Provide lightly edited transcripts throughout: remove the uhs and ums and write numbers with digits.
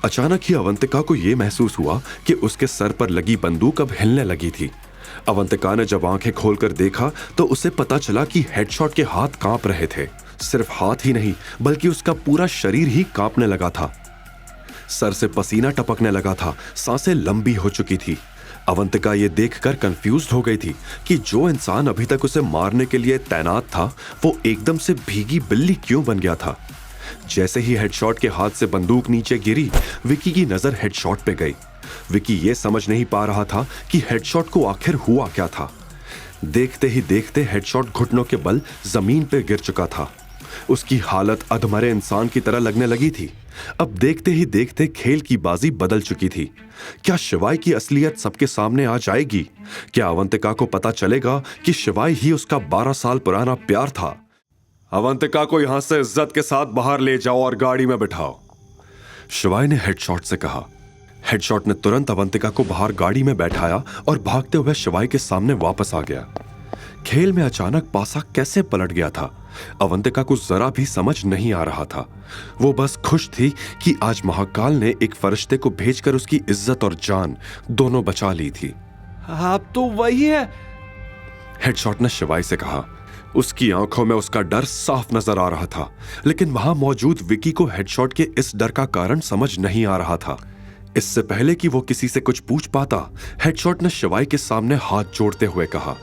अचानक ही अवंतिका को यह महसूस हुआ कि उसके सर पर लगी बंदूक अब हिलने लगी थी। अवंतिका ने जब आंखें खोलकर देखा तो उसे पता चला कि हेडशॉट के हाथ कांप रहे थे। सिर्फ हाथ ही नहीं बल्कि उसका पूरा शरीर ही कांपने लगा था। सर से पसीना टपकने लगा था, सांसें लंबी हो चुकी थी। अवंतिका ये देखकर कंफ्यूज्ड हो गई थी कि जो इंसान अभी तक उसे मारने के लिए तैनात था वो एकदम से भीगी बिल्ली क्यों बन गया था। जैसे ही हेडशॉट के हाथ से बंदूक नीचे गिरी, विकी की नजर हेडशॉट पे गई। विकी ये समझ नहीं पा रहा था कि हेडशॉट को आखिर हुआ क्या था। देखते ही देखते हेडशॉट घुटनों के बल जमीन पे गिर चुका था। उसकी हालत अधमरे इंसान की तरह लगने लगी थी। अब देखते ही देखते खेल की बाजी बदल चुकी थी। क्या शिवाय की असलियत सबके सामने आ जाएगी? क्या अवंतिका को पता चलेगा कि शिवाय ही उसका 12 साल पुराना प्यार था? अवंतिका को यहां से इज्जत के साथ बाहर ले जाओ और गाड़ी में बिठाओ, शिवाय ने हेडशॉट से कहा। हेडशॉट ने तुरंत अवंतिका को बाहर गाड़ी में बैठाया और भागते हुए शिवाय के सामने वापस आ गया। खेल में अचानक पासा कैसे पलट गया था, अवंतिका को जरा भी समझ नहीं आ रहा था। वो बस खुश थी कि आज महाकाल ने एक फरिश्ते को भेजकर उसकी इज्जत और जान दोनों बचा ली थी। आप तो वही है, हेडशॉट ने शिवाय से कहा। उसकी आंखों में उसका डर साफ नजर आ रहा था, लेकिन वहां मौजूद विकी को हेडशॉट के इस डर का कारण समझ नहीं आ रहा था। इससे पहले कि वो किसी से कुछ पूछ पाता, हेडशॉट ने शिवाय के सामने हाथ जोड़ते हुए कहा,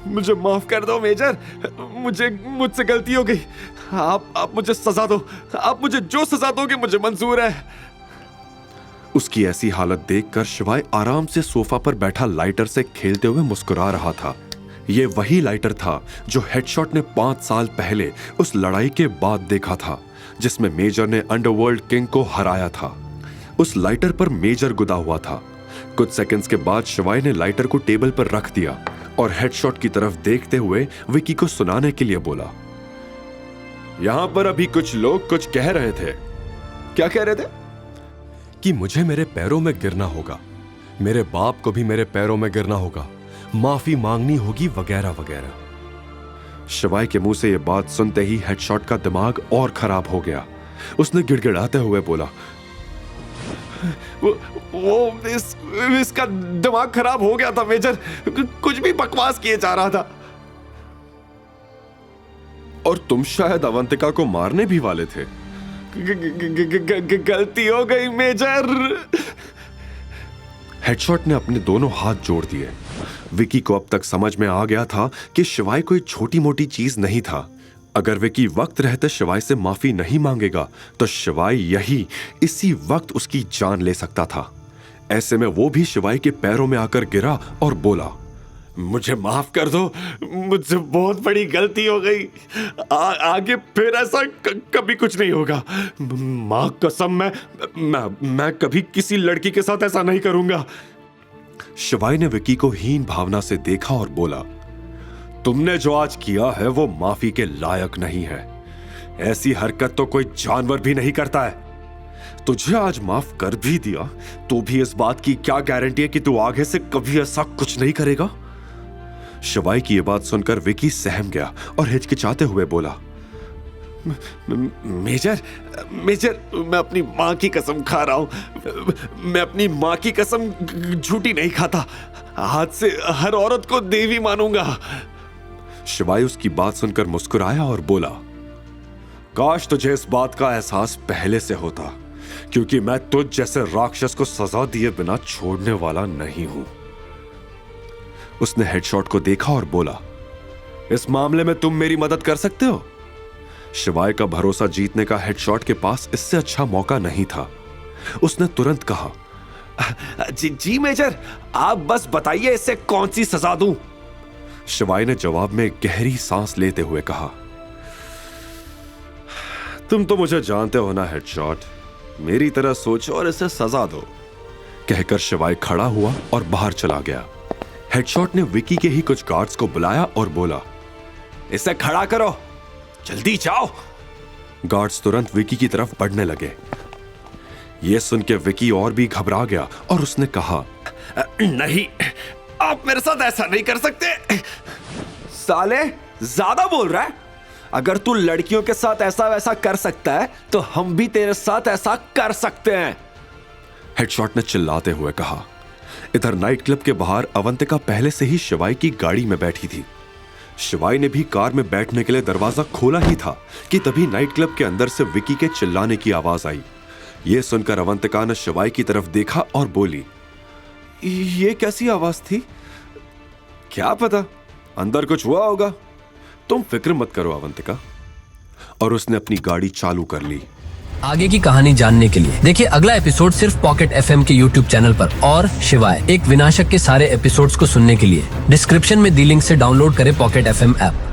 मुझे माफ कर दो मेजर, मुझसे गलती हो गई। आप मुझे सजा दो, आप मुझे जो सजा दोगे मुझे मंजूर है। उसकी ऐसी हालत देखकर शिवाय आराम से सोफा पर बैठा लाइटर से खेलते हुए मुस्कुरा रहा था। यह वही लाइटर था जो हेडशॉट ने 5 साल पहले उस लड़ाई के बाद देखा था, जिसमें मेजर ने अंडरवर्ल्ड किंग को हराया था। उस लाइटर पर मेजर गुदा हुआ था। कुछ सेकंड्स के बाद शिवाय ने लाइटर को टेबल पर रख दिया और हेडशॉट की तरफ देखते हुए विकी को सुनाने के लिए बोला, यहां पर अभी कुछ लोग कुछ कह रहे थे। क्या कह रहे थे? कि मुझे मेरे पैरों में गिरना होगा, मेरे बाप को भी मेरे पैरों में गिरना होगा, माफी मांगनी होगी, वगैरह वगैरह। शिवाय के मुंह से यह बात सुनते ही हेडशॉट का दिमाग और खराब हो गया। उसने गिड़गिड़ाते हुए बोला, इसका दिमाग खराब हो गया था मेजर, कुछ भी बकवास किए जा रहा था। और तुम शायद अवंतिका को मारने भी वाले थे। गलती हो गई मेजर। हेडशॉट ने अपने दोनों हाथ जोड़ दिए। विकी को अब तक समझ में आ गया था कि शिवाय कोई छोटी मोटी चीज नहीं था। अगर विकी वक्त रहते शिवाय से माफी नहीं मांगेगा तो शिवाय इसी वक्त उसकी जान ले सकता था। ऐसे में वो भी शिवाय के पैरों में आकर गिरा और बोला, मुझे माफ कर दो, मुझसे बहुत बड़ी गलती हो गई। आगे फिर ऐसा कभी कुछ नहीं होगा। मां कसम, मैं कभी किसी लड़की के साथ ऐसा नहीं करूंगा। शिवाय ने विकी को हीन भावना से देखा और बोला, तुमने जो आज किया है वो माफी के लायक नहीं है। ऐसी हरकत तो कोई जानवर भी नहीं करता है। तुझे आज माफ कर भी दिया तो भी इस बात की क्या गारंटी है कि तू आगे से कभी ऐसा कुछ नहीं करेगा? शिवाय की यह बात सुनकर विकी सहम गया और हिचकिचाते हुए बोला, मेजर, मैं अपनी मां की कसम खा रहा हूं। मैं अपनी मां की कसम झूठी नहीं खाता। आज से हर औरत को देवी मानूंगा। शिवाय उसकी बात सुनकर मुस्कुराया और बोला, काश तुझे इस बात का एहसास पहले से होता, क्योंकि मैं तुझ जैसे राक्षस को सजा दिए बिना छोड़ने वाला नहीं हूं। उसने हेडशॉट को देखा और बोला, इस मामले में तुम मेरी मदद कर सकते हो? शिवाय का भरोसा जीतने का हेडशॉट के पास इससे अच्छा मौका नहीं था। उसने तुरंत कहा, जी मेजर, आप बस बताइए इससे कौन सी सजा दूं? शिवाय ने जवाब में गहरी सांस लेते हुए कहा, तुम तो मुझे जानते हो ना हेडशॉट, मेरी तरह सोचो और इसे सजा दो। कहकर शिवाय खड़ा हुआ और बाहर चला गया। हेडशॉट ने विकी के ही कुछ गार्ड्स को बुलाया और बोला, इसे खड़ा करो, जल्दी जाओ। गार्ड्स तुरंत विकी की तरफ बढ़ने लगे। यह सुन के विकी और भी घबरा गया और उसने कहा, नहीं, आप मेरे साथ ऐसा नहीं कर सकते। साले, ज्यादा बोल रहा है। अगर तू लड़कियों के साथ ऐसा वैसा कर सकता है तो हम भी तेरे साथ ऐसा कर सकते हैं। हेडशॉट ने चिल्लाते हुए कहा। इधर नाइट क्लब के बाहर अवंतिका पहले से ही शिवाई की गाड़ी में बैठी थी। शिवाई ने भी कार में बैठने के लिए दरवाजा खोला ही था कि तभी नाइट क्लब के अंदर से विकी के चिल्लाने की आवाज आई। यह सुनकर अवंतिका ने शिवाई की तरफ देखा और बोली, ये कैसी आवाज थी? क्या पता, अंदर कुछ हुआ होगा। तुम फिक्र मत करो अवंतिका। और उसने अपनी गाड़ी चालू कर ली। आगे की कहानी जानने के लिए देखिए अगला एपिसोड सिर्फ पॉकेट एफएम के यूट्यूब चैनल पर। और शिवाय एक विनाशक के सारे एपिसोड्स को सुनने के लिए डिस्क्रिप्शन में दी लिंक से डाउनलोड करें पॉकेट एफएम ऐप।